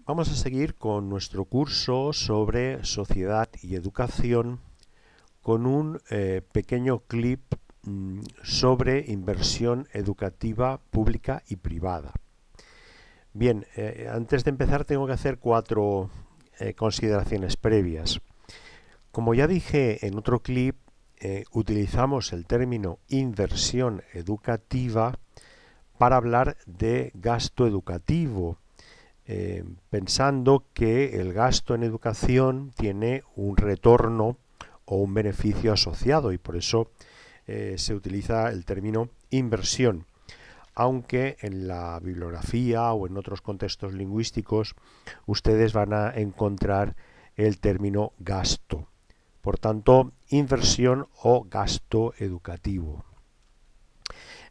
Vamos a seguir con nuestro curso sobre sociedad y educación con un pequeño clip sobre inversión educativa pública y privada. Bien, antes de empezar tengo que hacer cuatro consideraciones previas. Como ya dije en otro clip, utilizamos el término inversión educativa para hablar de gasto educativo, pensando que el gasto en educación tiene un retorno o un beneficio asociado y por eso se utiliza el término inversión, aunque en la bibliografía o en otros contextos lingüísticos ustedes van a encontrar el término gasto. Por tanto, inversión o gasto educativo.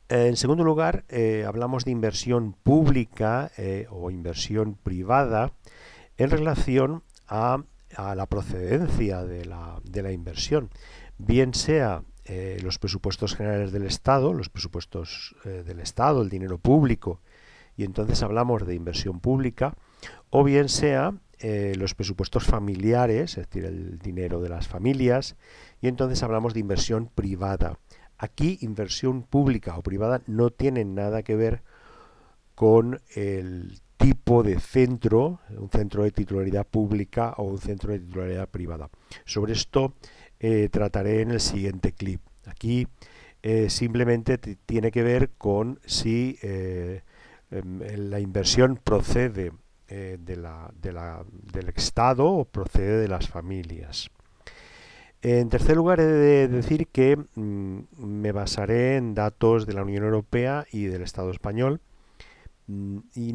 En segundo lugar, hablamos de inversión pública o inversión privada en relación a la procedencia de la inversión, bien sea los presupuestos generales del Estado, el dinero público, y entonces hablamos de inversión pública, o bien sea los presupuestos familiares, es decir, el dinero de las familias, y entonces hablamos de inversión privada. Aquí inversión pública o privada no tiene nada que ver con el tipo de centro, un centro de titularidad pública o un centro de titularidad privada. Sobre esto trataré en el siguiente clip. Aquí simplemente tiene que ver con si la inversión procede del Estado o procede de las familias. En tercer lugar, he de decir que me basaré en datos de la Unión Europea y del Estado español y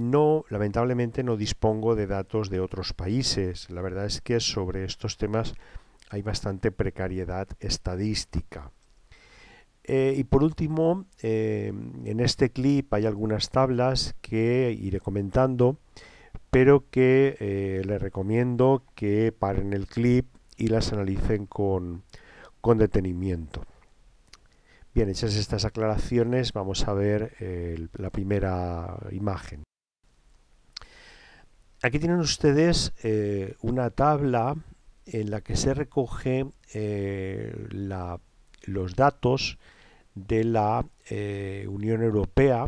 lamentablemente no dispongo de datos de otros países. La verdad es que sobre estos temas hay bastante precariedad estadística. Y por último, en este clip hay algunas tablas que iré comentando, pero que les recomiendo que paren el clip y las analicen con detenimiento. Bien, hechas estas aclaraciones, vamos a ver la primera imagen. Aquí tienen ustedes una tabla en la que se recoge los datos de la Unión Europea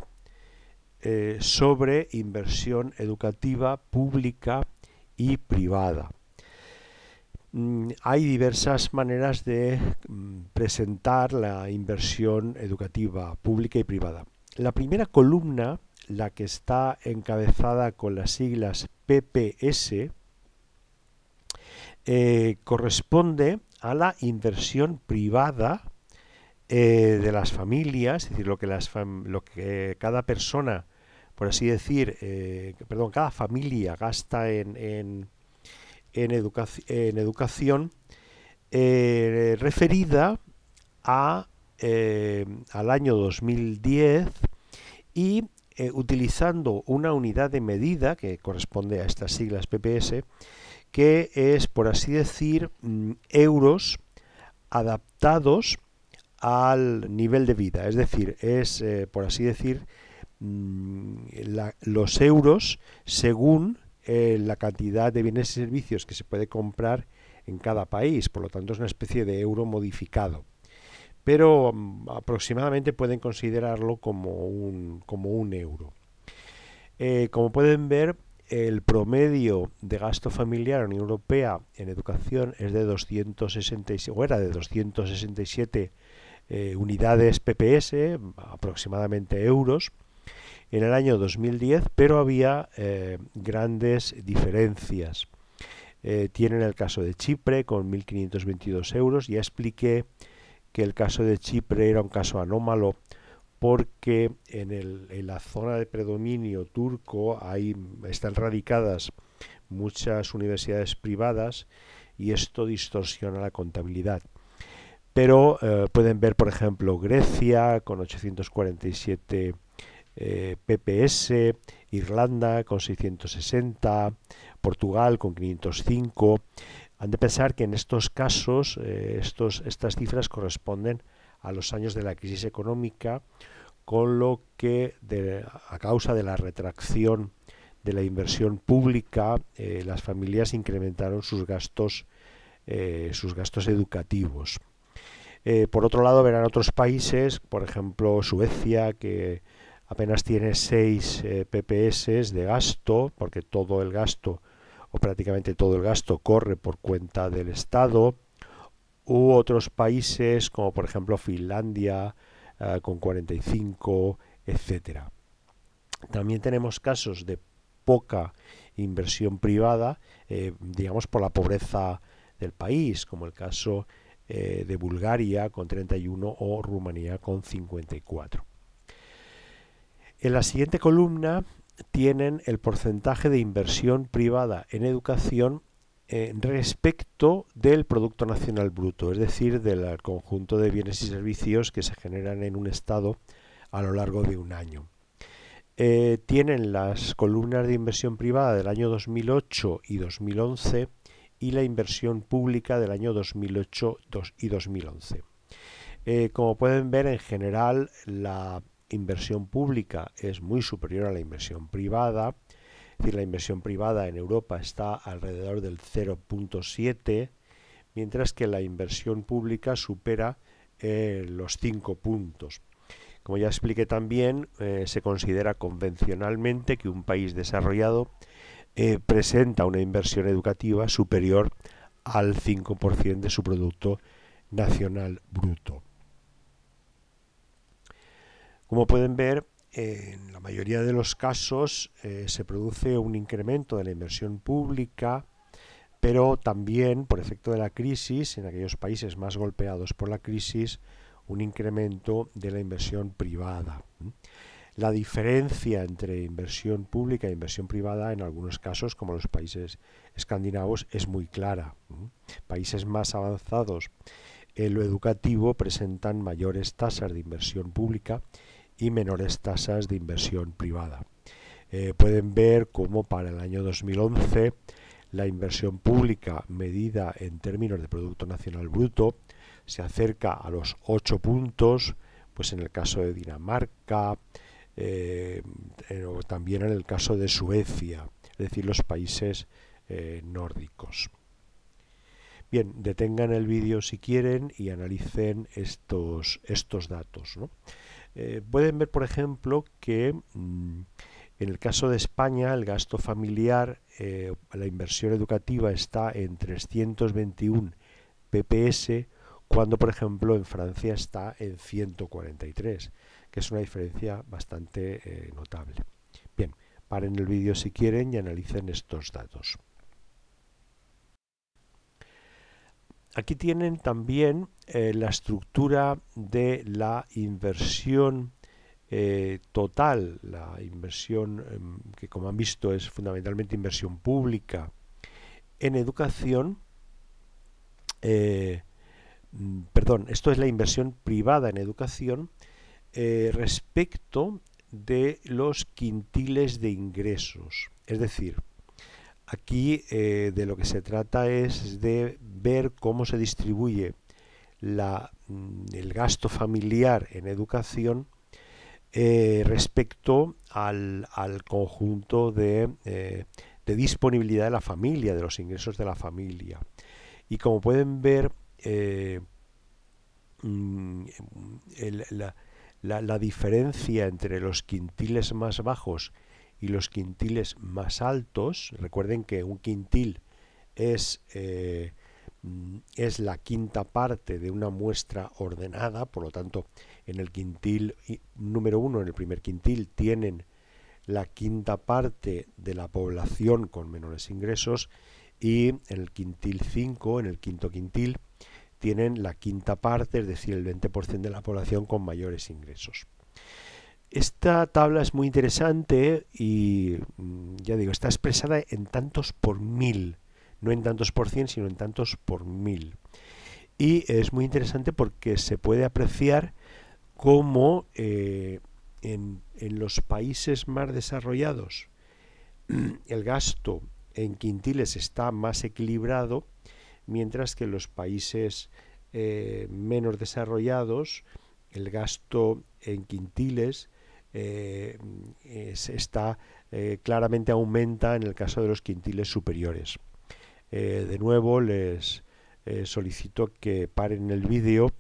sobre inversión educativa pública y privada. Hay diversas maneras de presentar la inversión educativa pública y privada. La primera columna, la que está encabezada con las siglas PPS, corresponde a la inversión privada de las familias, es decir, lo que cada persona, por así decir, cada familia gasta en educación, referida al año 2010 y utilizando una unidad de medida que corresponde a estas siglas PPS, que es, por así decir, euros adaptados al nivel de vida, es decir, es, por así decir, los euros según la cantidad de bienes y servicios que se puede comprar en cada país, por lo tanto es una especie de euro modificado, pero aproximadamente pueden considerarlo como un euro. Como pueden ver, el promedio de gasto familiar en la Unión Europea en educación es de 267, o era de 267 unidades PPS, aproximadamente euros, en el año 2010, pero había grandes diferencias. Tienen el caso de Chipre con 1.522 euros. Ya expliqué que el caso de Chipre era un caso anómalo porque en la zona de predominio turco están radicadas muchas universidades privadas y esto distorsiona la contabilidad. Pero pueden ver, por ejemplo, Grecia con 847 PPS, Irlanda con 660, Portugal con 505. Han de pensar que en estos casos estas cifras corresponden a los años de la crisis económica, con lo que a causa de la retracción de la inversión pública, las familias incrementaron sus gastos educativos. Por otro lado, verán otros países, por ejemplo Suecia, que apenas tiene 6 PPS de gasto, porque todo el gasto, o prácticamente todo el gasto, corre por cuenta del Estado, u otros países como por ejemplo Finlandia, con 45, etcétera. También tenemos casos de poca inversión privada, digamos por la pobreza del país, como el caso de Bulgaria con 31 o Rumanía con 54. En la siguiente columna tienen el porcentaje de inversión privada en educación respecto del Producto Nacional Bruto, es decir, del conjunto de bienes y servicios que se generan en un Estado a lo largo de un año. Tienen las columnas de inversión privada del año 2008 y 2011 y la inversión pública del año 2008 y 2011. Como pueden ver, en general la inversión pública es muy superior a la inversión privada. Es decir, la inversión privada en Europa está alrededor del 0,7, mientras que la inversión pública supera los 5 puntos. Como ya expliqué también, se considera convencionalmente que un país desarrollado presenta una inversión educativa superior al 5% de su Producto Nacional Bruto. Como pueden ver, en la mayoría de los casos se produce un incremento de la inversión pública, pero también, por efecto de la crisis, en aquellos países más golpeados por la crisis, un incremento de la inversión privada. La diferencia entre inversión pública e inversión privada en algunos casos, como los países escandinavos, es muy clara. Países más avanzados en lo educativo presentan mayores tasas de inversión pública y menores tasas de inversión privada. Pueden ver cómo para el año 2011 la inversión pública medida en términos de Producto Nacional Bruto se acerca a los 8 puntos, pues en el caso de Dinamarca, o también en el caso de Suecia, es decir, los países nórdicos. Bien, detengan el vídeo si quieren y analicen estos datos, ¿no? Pueden ver, por ejemplo, que en el caso de España el gasto familiar, la inversión educativa está en 321 PPS, cuando por ejemplo en Francia está en 143, que es una diferencia bastante notable. Bien, paren el vídeo si quieren y analicen estos datos. Aquí tienen también la estructura de la inversión total, la inversión que, como han visto, es fundamentalmente inversión pública en educación. Perdón, esto es la inversión privada en educación respecto de los quintiles de ingresos. Es decir, aquí de lo que se trata es de ver cómo se distribuye el gasto familiar en educación respecto al conjunto de disponibilidad de la familia, de los ingresos de la familia. Y como pueden ver, la diferencia entre los quintiles más bajos y los quintiles más altos, recuerden que un quintil es la quinta parte de una muestra ordenada, por lo tanto en el quintil número 1, en el primer quintil, tienen la quinta parte de la población con menores ingresos, y en el quintil 5, en el quinto quintil, tienen la quinta parte, es decir, el 20% de la población con mayores ingresos. Esta tabla es muy interesante y, ya digo, está expresada en tantos por mil, no en tantos por cien, sino en tantos por mil. Y es muy interesante porque se puede apreciar cómo en los países más desarrollados el gasto en quintiles está más equilibrado, mientras que en los países menos desarrollados el gasto en quintiles claramente aumenta en el caso de los quintiles superiores. De nuevo les solicito que paren el vídeo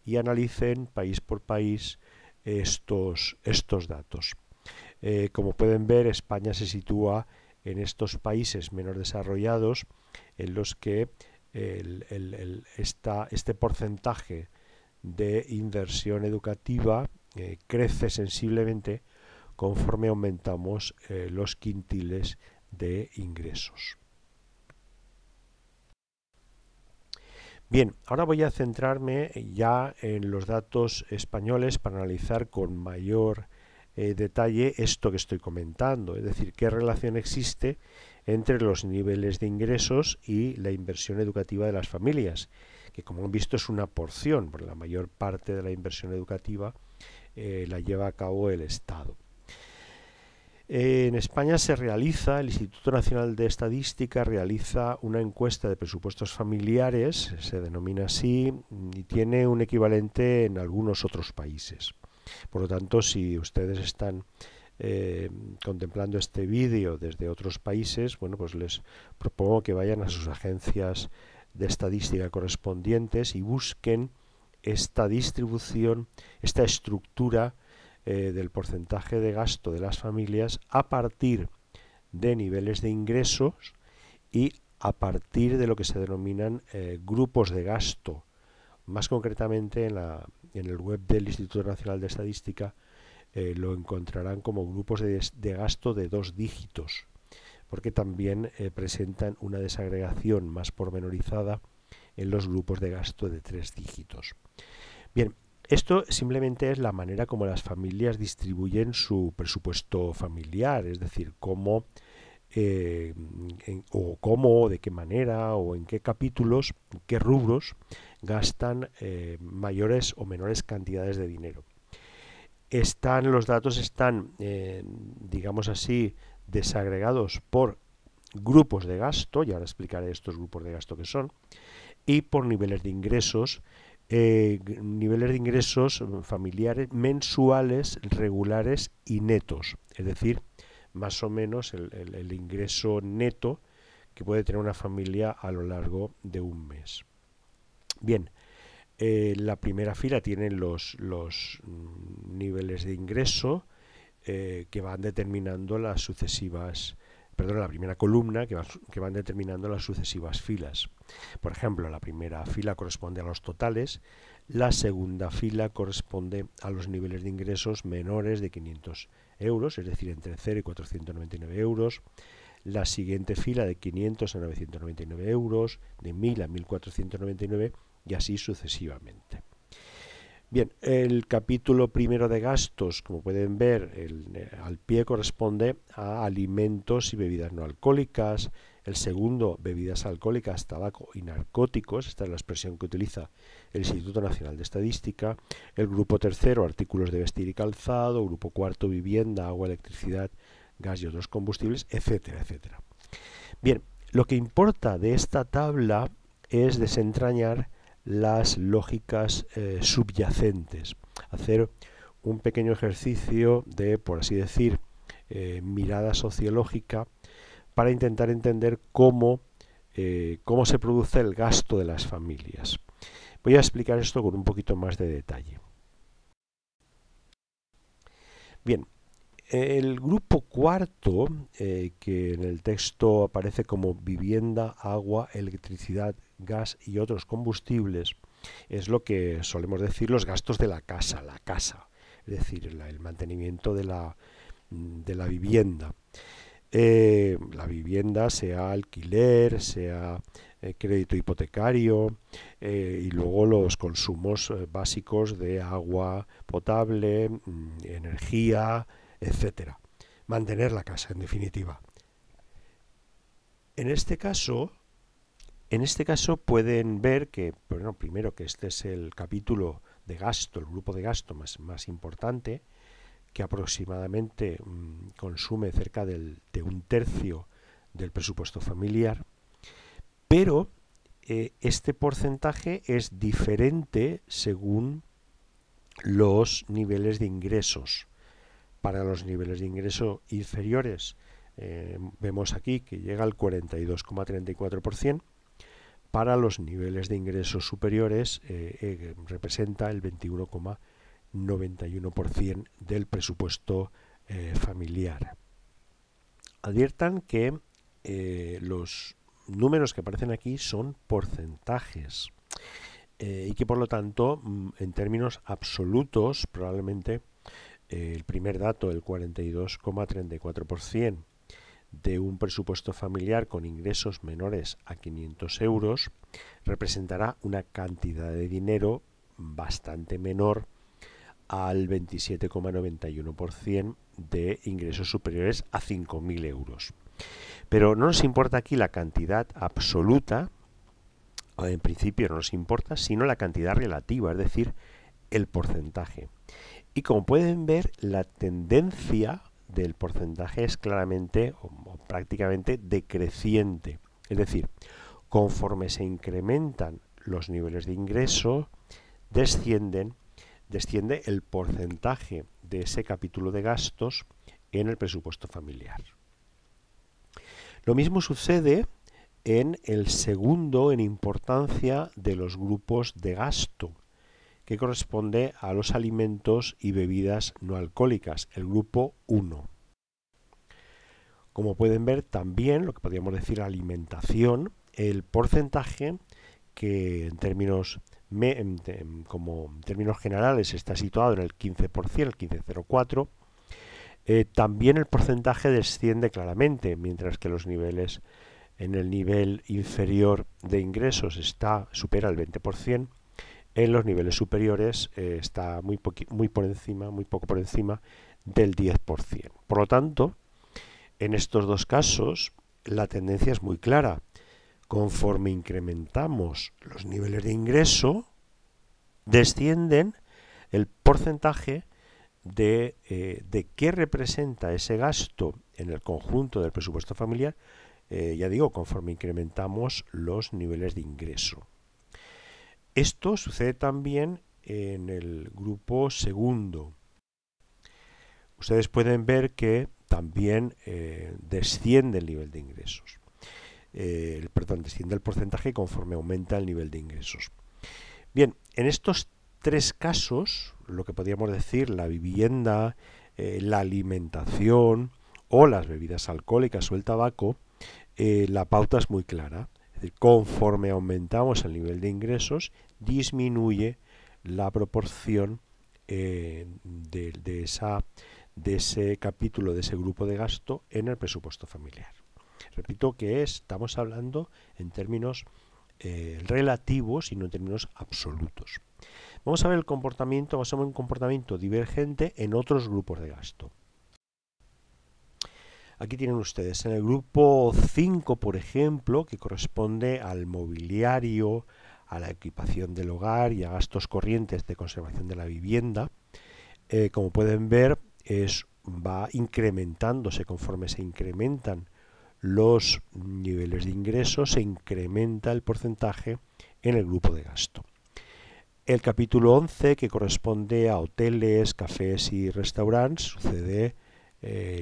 y analicen país por país estos datos. Como pueden ver, España se sitúa en estos países menos desarrollados en los que este porcentaje de inversión educativa crece sensiblemente conforme aumentamos los quintiles de ingresos. Bien, ahora voy a centrarme ya en los datos españoles para analizar con mayor detalle esto que estoy comentando, es decir, qué relación existe entre los niveles de ingresos y la inversión educativa de las familias, que como han visto es una porción, porque la mayor parte de la inversión educativa la lleva a cabo el Estado. En España el Instituto Nacional de Estadística realiza una encuesta de presupuestos familiares, se denomina así, y tiene un equivalente en algunos otros países. Por lo tanto, si ustedes están contemplando este vídeo desde otros países, bueno, pues les propongo que vayan a sus agencias de estadística correspondientes y busquen esta distribución, esta estructura del porcentaje de gasto de las familias a partir de niveles de ingresos y a partir de lo que se denominan grupos de gasto. Más concretamente en el web del Instituto Nacional de Estadística lo encontrarán como grupos de gasto de 2 dígitos, porque también presentan una desagregación más pormenorizada en los grupos de gasto de 3 dígitos. Bien, esto simplemente es la manera como las familias distribuyen su presupuesto familiar, es decir, cómo, de qué manera o en qué capítulos, en qué rubros gastan mayores o menores cantidades de dinero. Los datos están, digamos así, desagregados por grupos de gasto, y ahora explicaré estos grupos de gasto que son, y por niveles de ingresos, familiares mensuales, regulares y netos, es decir, más o menos el ingreso neto que puede tener una familia a lo largo de un mes. Bien, la primera fila tiene los niveles de ingreso que van determinando las sucesivas, la primera columna que van determinando las sucesivas filas. Por ejemplo, la primera fila corresponde a los totales, la segunda fila corresponde a los niveles de ingresos menores de 500 euros, es decir, entre 0 y 499 euros, la siguiente fila de 500 a 999 euros, de 1000 a 1499 y así sucesivamente. Bien, el capítulo primero de gastos, como pueden ver, al pie corresponde a alimentos y bebidas no alcohólicas. El segundo, bebidas alcohólicas, tabaco y narcóticos. Esta es la expresión que utiliza el Instituto Nacional de Estadística. El grupo tercero, artículos de vestir y calzado. Grupo cuarto, vivienda, agua, electricidad, gas y otros combustibles, etcétera, etcétera. Bien, lo que importa de esta tabla es desentrañar las lógicas subyacentes, hacer un pequeño ejercicio de, por así decir, mirada sociológica para intentar entender cómo se produce el gasto de las familias. Voy a explicar esto con un poquito más de detalle. Bien, el grupo cuarto, que en el texto aparece como vivienda, agua, electricidad, gas y otros combustibles, es lo que solemos decir los gastos de la casa, es decir, el mantenimiento de la vivienda. La vivienda, sea alquiler, sea crédito hipotecario, y luego los consumos básicos de agua potable, energía, etcétera. Mantener la casa, en definitiva. En este caso pueden ver que, bueno, primero que este es el capítulo de gasto, el grupo de gasto más importante, que aproximadamente consume cerca de un tercio del presupuesto familiar, pero este porcentaje es diferente según los niveles de ingresos. Para los niveles de ingreso inferiores, vemos aquí que llega al 42,34%. Para los niveles de ingresos superiores representa el 21,91% del presupuesto familiar. Adviertan que los números que aparecen aquí son porcentajes y que por lo tanto en términos absolutos probablemente el primer dato, el 42,34% de un presupuesto familiar con ingresos menores a 500 euros representará una cantidad de dinero bastante menor al 27,91% de ingresos superiores a 5.000 euros. Pero no nos importa aquí la cantidad absoluta, en principio no nos importa, sino la cantidad relativa, es decir, el porcentaje. Y como pueden ver, la tendencia del porcentaje es claramente o prácticamente decreciente. Es decir, conforme se incrementan los niveles de ingreso, desciende el porcentaje de ese capítulo de gastos en el presupuesto familiar. Lo mismo sucede en el segundo en importancia de los grupos de gasto, que corresponde a los alimentos y bebidas no alcohólicas, el grupo 1. Como pueden ver también, lo que podríamos decir alimentación, el porcentaje que en términos generales está situado en el 15%, el 15,04%, también el porcentaje desciende claramente, mientras que los niveles en el nivel inferior de ingresos supera el 20%, en los niveles superiores está muy poco por encima del 10%. Por lo tanto, en estos dos casos la tendencia es muy clara. Conforme incrementamos los niveles de ingreso, descienden el porcentaje de qué representa ese gasto en el conjunto del presupuesto familiar, ya digo, conforme incrementamos los niveles de ingreso. Esto sucede también en el grupo segundo. Ustedes pueden ver que también desciende el nivel de ingresos. Desciende el porcentaje conforme aumenta el nivel de ingresos. Bien, en estos tres casos, lo que podríamos decir, la vivienda, la alimentación o las bebidas alcohólicas o el tabaco, la pauta es muy clara. Es decir, conforme aumentamos el nivel de ingresos, disminuye la proporción de ese capítulo, de ese grupo de gasto en el presupuesto familiar. Repito que estamos hablando en términos relativos y no en términos absolutos. Vamos a ver un comportamiento divergente en otros grupos de gasto. Aquí tienen ustedes en el grupo 5, por ejemplo, que corresponde al mobiliario, a la equipación del hogar y a gastos corrientes de conservación de la vivienda. Como pueden ver, va incrementándose conforme se incrementan los niveles de ingresos, se incrementa el porcentaje en el grupo de gasto. El capítulo 11, que corresponde a hoteles, cafés y restaurantes, sucede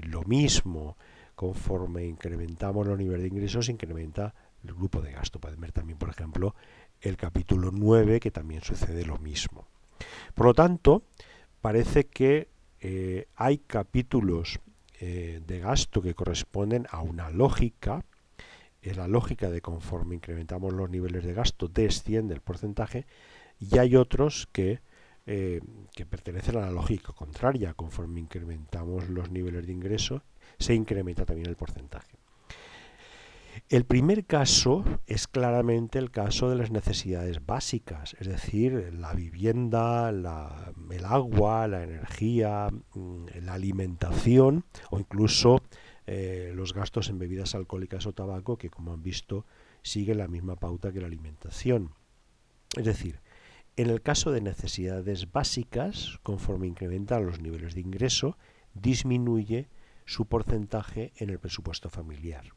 lo mismo. Conforme incrementamos los niveles de ingresos, se incrementa el grupo de gasto. Pueden ver también, por ejemplo, el capítulo 9, que también sucede lo mismo. Por lo tanto, parece que hay capítulos de gasto que corresponden a una lógica. Es la lógica de conforme incrementamos los niveles de gasto, desciende el porcentaje, y hay otros que pertenecen a la lógica contraria. Conforme incrementamos los niveles de ingreso, se incrementa también el porcentaje. El primer caso es claramente el caso de las necesidades básicas, es decir, la vivienda, el agua, la energía, la alimentación o incluso los gastos en bebidas alcohólicas o tabaco, que como han visto siguen la misma pauta que la alimentación. Es decir, en el caso de necesidades básicas, conforme incrementan los niveles de ingreso, disminuye su porcentaje en el presupuesto familiar.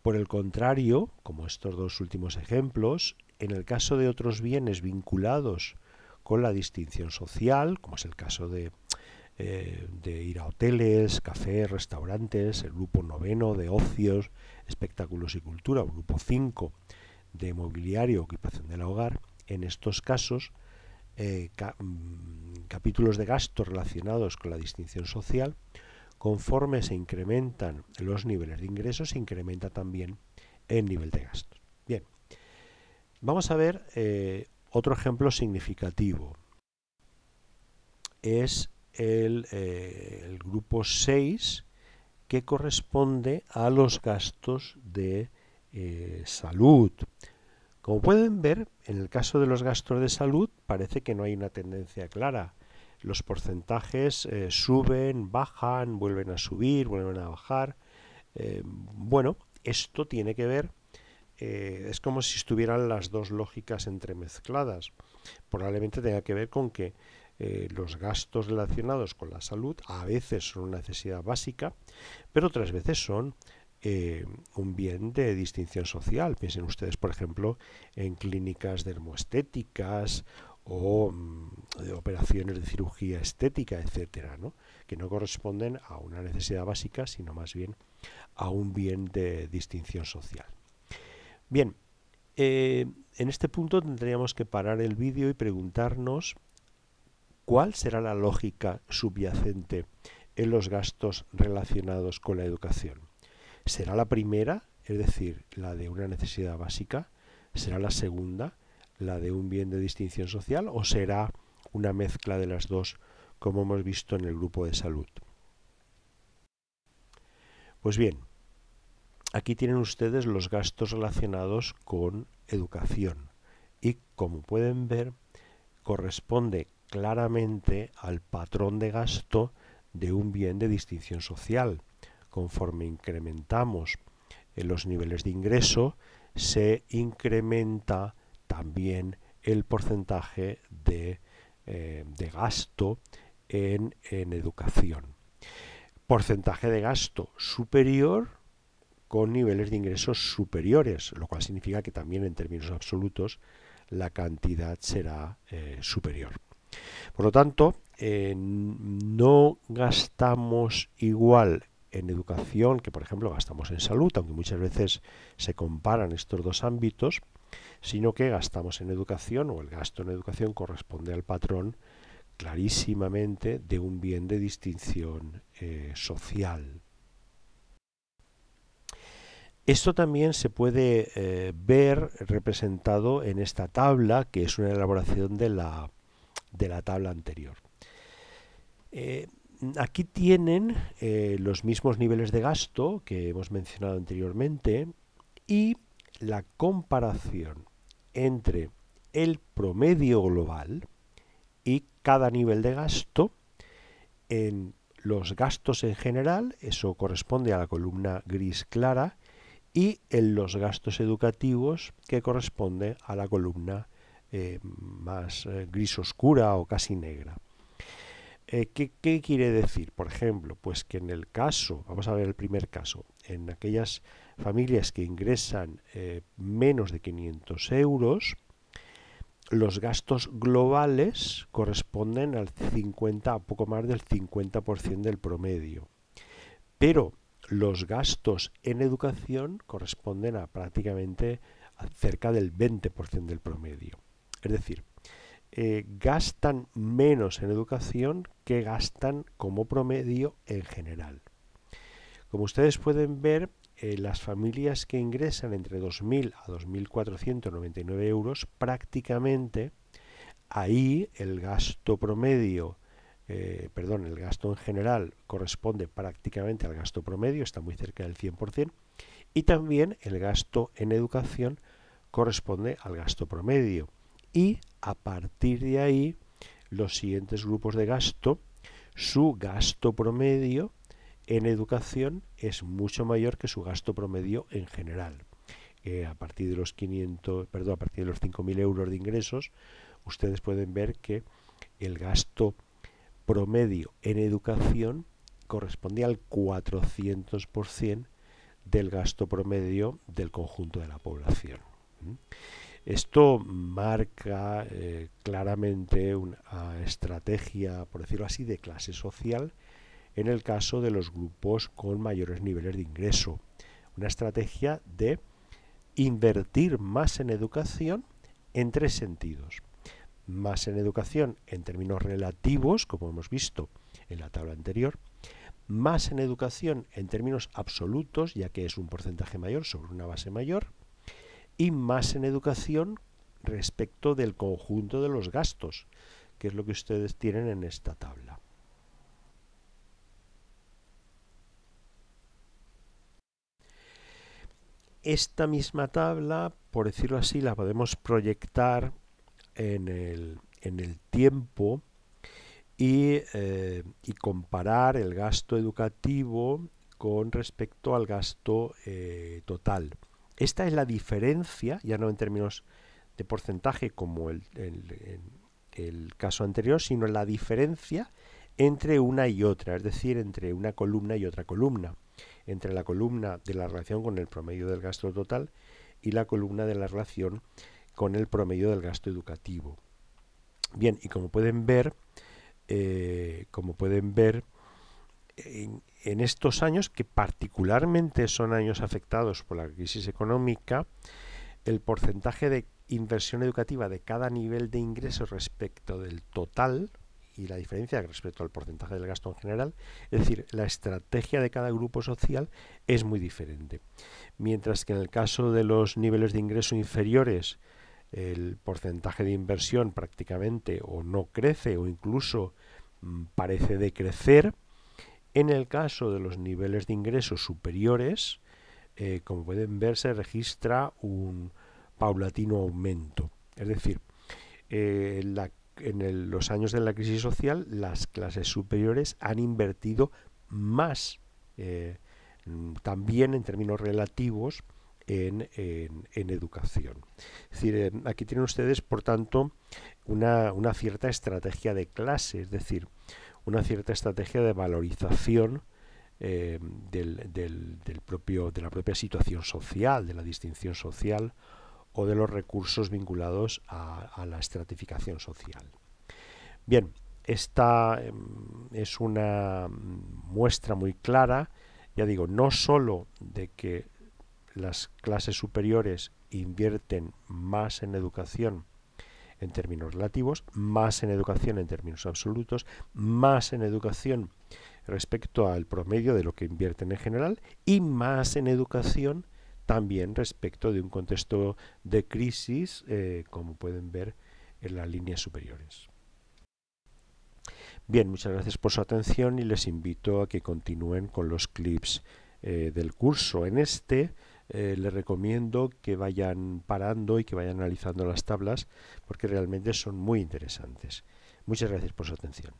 Por el contrario, como estos dos últimos ejemplos, en el caso de otros bienes vinculados con la distinción social, como es el caso de de ir a hoteles, cafés, restaurantes, el grupo 9 de ocios, espectáculos y cultura, o grupo 5 de mobiliario, ocupación del hogar. En estos casos, capítulos de gastos relacionados con la distinción social, conforme se incrementan los niveles de ingresos, se incrementa también el nivel de gastos. Bien, vamos a ver otro ejemplo significativo. Es el grupo 6, que corresponde a los gastos de salud. Como pueden ver, en el caso de los gastos de salud parece que no hay una tendencia clara. Los porcentajes suben, bajan, vuelven a subir, vuelven a bajar. Bueno, esto tiene que ver, es como si estuvieran las dos lógicas entremezcladas. Probablemente tenga que ver con que los gastos relacionados con la salud a veces son una necesidad básica, pero otras veces son un bien de distinción social. Piensen ustedes, por ejemplo, en clínicas dermoestéticas o de operaciones de cirugía estética, etcétera, ¿no? Que no corresponden a una necesidad básica, sino más bien a un bien de distinción social. Bien, en este punto tendríamos que parar el vídeo y preguntarnos cuál será la lógica subyacente en los gastos relacionados con la educación. ¿Será la primera, es decir, la de una necesidad básica? ¿Será la segunda, la de un bien de distinción social? ¿O será una mezcla de las dos, como hemos visto en el grupo de salud? Pues bien, aquí tienen ustedes los gastos relacionados con educación y, como pueden ver, corresponde claramente al patrón de gasto de un bien de distinción social. Conforme incrementamos los niveles de ingreso, se incrementa también el porcentaje de gasto en educación. Porcentaje de gasto superior con niveles de ingresos superiores, lo cual significa que también en términos absolutos la cantidad será superior. Por lo tanto, no gastamos igual en educación que, por ejemplo, gastamos en salud, aunque muchas veces se comparan estos dos ámbitos, sino que gastamos en educación, o el gasto en educación corresponde al patrón clarísimamente de un bien de distinción social. Esto también se puede ver representado en esta tabla, que es una elaboración de la tabla anterior. Aquí tienen los mismos niveles de gasto que hemos mencionado anteriormente y la comparación entre el promedio global y cada nivel de gasto en los gastos en general, eso corresponde a la columna gris clara, y en los gastos educativos, que corresponde a la columna más gris oscura o casi negra. ¿Qué quiere decir? Por ejemplo, pues que en el caso, vamos a ver el primer caso, en aquellas familias que ingresan menos de 500 euros, los gastos globales corresponden al 50, a poco más del 50% del promedio. Pero los gastos en educación corresponden a prácticamente a cerca del 20% del promedio. Es decir, gastan menos en educación que gastan como promedio en general. Como ustedes pueden ver, las familias que ingresan entre 2.000 a 2.499 euros, prácticamente ahí el gasto promedio, el gasto en general corresponde prácticamente al gasto promedio, está muy cerca del 100%, y también el gasto en educación corresponde al gasto promedio. Y a partir de ahí, los siguientes grupos de gasto, su gasto promedio en educación es mucho mayor que su gasto promedio en general. A partir de los 5.000 euros de ingresos, ustedes pueden ver que el gasto promedio en educación corresponde al 400% del gasto promedio del conjunto de la población. Esto marca claramente una estrategia, por decirlo así, de clase social en el caso de los grupos con mayores niveles de ingreso. Una estrategia de invertir más en educación en tres sentidos. Más en educación en términos relativos, como hemos visto en la tabla anterior, más en educación en términos absolutos, ya que es un porcentaje mayor sobre una base mayor, y más en educación respecto del conjunto de los gastos, que es lo que ustedes tienen en esta tabla. Esta misma tabla, por decirlo así, la podemos proyectar en el tiempo y comparar el gasto educativo con respecto al gasto total. Esta es la diferencia, ya no en términos de porcentaje como el caso anterior, sino la diferencia entre una y otra, es decir, entre una columna y otra columna, entre la columna de la relación con el promedio del gasto total y la columna de la relación con el promedio del gasto educativo. Bien, y como pueden ver, en estos años, que particularmente son años afectados por la crisis económica, el porcentaje de inversión educativa de cada nivel de ingreso respecto del total y la diferencia respecto al porcentaje del gasto en general, es decir, la estrategia de cada grupo social es muy diferente. Mientras que en el caso de los niveles de ingreso inferiores, el porcentaje de inversión prácticamente o no crece o incluso parece decrecer, en el caso de los niveles de ingresos superiores, como pueden ver, se registra un paulatino aumento. Es decir, los años de la crisis social, las clases superiores han invertido más, también en términos relativos, en educación. Es decir, aquí tienen ustedes, por tanto, una cierta estrategia de clase, es decir, una cierta estrategia de valorización de la propia situación social, de la distinción social o de los recursos vinculados a la estratificación social. Bien, esta es una muestra muy clara, ya digo, no solo de que las clases superiores invierten más en educación en términos relativos, más en educación en términos absolutos, más en educación respecto al promedio de lo que invierten en general y más en educación también respecto de un contexto de crisis, como pueden ver en las líneas superiores. Bien, muchas gracias por su atención y les invito a que continúen con los clips del curso. En les recomiendo que vayan parando y que vayan analizando las tablas porque realmente son muy interesantes. Muchas gracias por su atención.